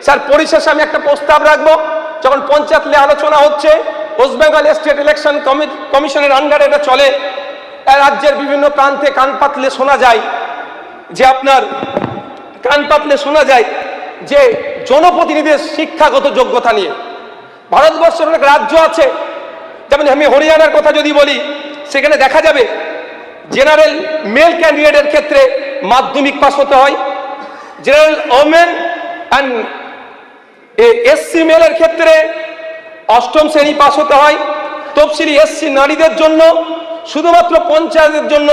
Sir পরিশেষে আমি একটা প্রস্তাব রাখবো, যখন পঞ্চায়েত নিয়ে আলোচনা হচ্ছে, ওয়েস্ট বেঙ্গল স্টেট ইলেকশন কমিশনের আন্ডারে এটা চলে, রাজ্যের বিভিন্ন প্রান্তে কান পাতলে শোনা যায় যে জনপ্রতিনিধির শিক্ষাগত যোগ্যতা নিয়ে ভারতবর্ষের অনেক রাজ্য আছে, যেমন আমি হরিয়ানার কথা যদি বলি, সেখানে দেখা যাবে জেনারেল মেল ক্যান্ডিডেটের ক্ষেত্রে মাধ্যমিক পাস হতে হয়, জেনারেল ওমেন অ্যান্ড এসসি মেলের ক্ষেত্রে অষ্টম শ্রেণী পাস হতে হয়, তফসিলি এসসি নারীদের জন্য শুধুমাত্র পঞ্চায়েতের জন্য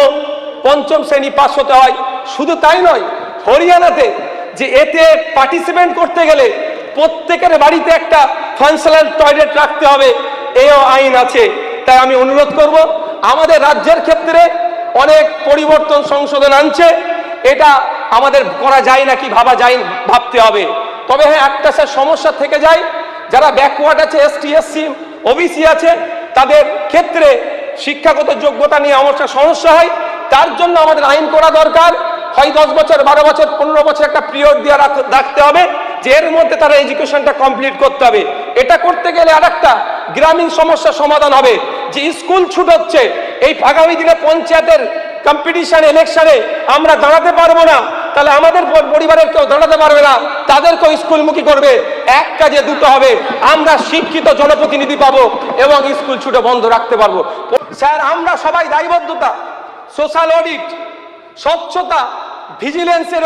পঞ্চম শ্রেণী পাস হতে হয়। শুধু তাই নয়, হরিয়ানাতে যে এতে পার্টিসিপেট করতে গেলে প্রত্যেকের বাড়িতে একটা ফাংশনাল টয়লেট রাখতে হবে, এও আইন আছে। তাই আমি অনুরোধ করব, আমাদের রাজ্যের ক্ষেত্রে অনেক পরিবর্তন সংশোধন আনছে, এটা আমাদের করা যায় নাকি ভাবতে হবে। তবে হ্যাঁ, একটা স্যার সমস্যা থেকে যায়, যারা ব্যাকওয়ার্ড আছে, এসটি এসসি ওবিসি আছে, তাদের ক্ষেত্রে শিক্ষাগত যোগ্যতা নিয়ে আমার সমস্যা হয়। তার জন্য আমাদের আইন করা দরকার, হয় 10 বছর 12 বছর 15 বছর একটা পিরিয়ড দিয়ে রাখতে হবে, যে এর মধ্যে তারা এডুকেশনটা কমপ্লিট করতে হবে। এটা করতে গেলে আর একটা গ্রামীণ সমস্যার সমাধান হবে, যে স্কুল ছুট হচ্ছে, এই আগামী দিনে পঞ্চায়েতের কম্পিটিশন ইলেকশনে আমরা দাঁড়াতে পারবো না, তাহলে আমাদের পরিবারের কেউ দাঁড়াতে পারবে না, তাদেরকেও স্কুলমুখী করবে। এক কাজে দুটো হবে, আমরা শিক্ষিত জনপ্রতিনিধি পাবো এবং স্কুল ছুটে বন্ধ রাখতে পারবো। স্যার, আমরা সবাই দায়বদ্ধতা, সোশ্যাল অডিট, স্বচ্ছতা, ভিজিলেন্সের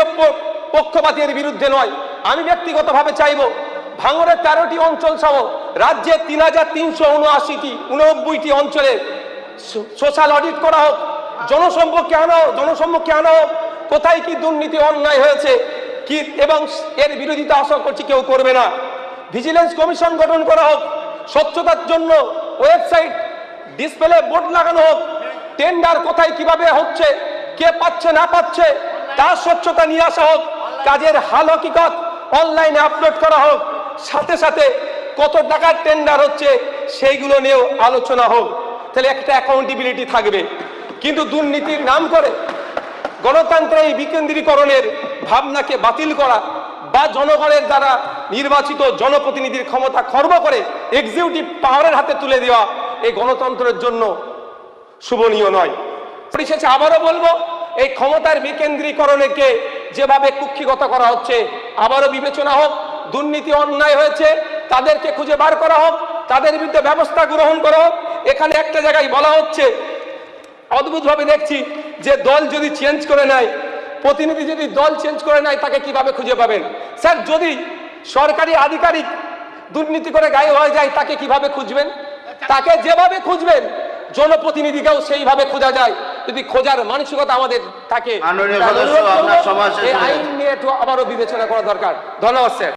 পক্ষপাতের বিরুদ্ধে নয়। আমি ব্যক্তিগতভাবে চাইবো ভাঙড়ের 13টি অঞ্চল সহ রাজ্যের 3379টি অঞ্চলে সোশ্যাল অডিট করা হোক, জনসম্মুখে আনা হোক, কোথায় কি দুর্নীতি অন্যায় হয়েছে কি, এবং এর বিরোধিতা আশা করছি কেউ করবে না। ভিজিলেন্স কমিশন গঠন করা হোক, স্বচ্ছতার জন্য ওয়েবসাইট ডিসপ্লে বোর্ড লাগানো হোক, টেন্ডার কোথায় কিভাবে হচ্ছে, কে পাচ্ছে না পাচ্ছে তার স্বচ্ছতা নিয়ে আসা হোক, কাজের হাল হকিকত অনলাইনে আপলোড করা হোক, সাথে সাথে কত টাকার টেন্ডার হচ্ছে সেইগুলো নিয়েও আলোচনা হোক। তাহলে একটা অ্যাকাউন্টেবিলিটি থাকবে। কিন্তু দুর্নীতির নাম করে গণতন্ত্রের এই বিকেন্দ্রীকরণের ভাবনাকে বাতিল করা বা জনগণের দ্বারা নির্বাচিত জনপ্রতিনিধির ক্ষমতা খর্ব করে এক্সিকিউটিভ পাওয়ারের হাতে তুলে দেওয়া এই গণতন্ত্রের জন্য শুভনীয় নয়। পরিশেষে আবারও বলবো, এই ক্ষমতার বিকেন্দ্রীকরণকে যেভাবে কুক্ষিগত করা হচ্ছে আবারও বিবেচনা হোক। দুর্নীতি অন্যায় হয়েছে তাদেরকে খুঁজে বার করা হোক, তাদের বিরুদ্ধে ব্যবস্থা গ্রহণ করা হোক। এখানে একটা জায়গায় বলা হচ্ছে, অদ্ভুতভাবে দেখছি যে দল যদি চেঞ্জ করে নেয়, প্রতিনিধি যদি দল চেঞ্জ করে নেয়, তাকে কিভাবে খুঁজে পাবেন? স্যার, যদি সরকারি আধিকারিক দুর্নীতি করে গায়েব হয়ে যায়, তাকে কিভাবে খুঁজবেন? তাকে যেভাবে খুঁজবেন জনপ্রতিনিধিকেও সেইভাবে খোঁজা যায়, যদি খোঁজার মানসিকতা আমাদের থাকে। আইন নিয়ে একটু আবারও বিবেচনা করা দরকার। ধন্যবাদ স্যার।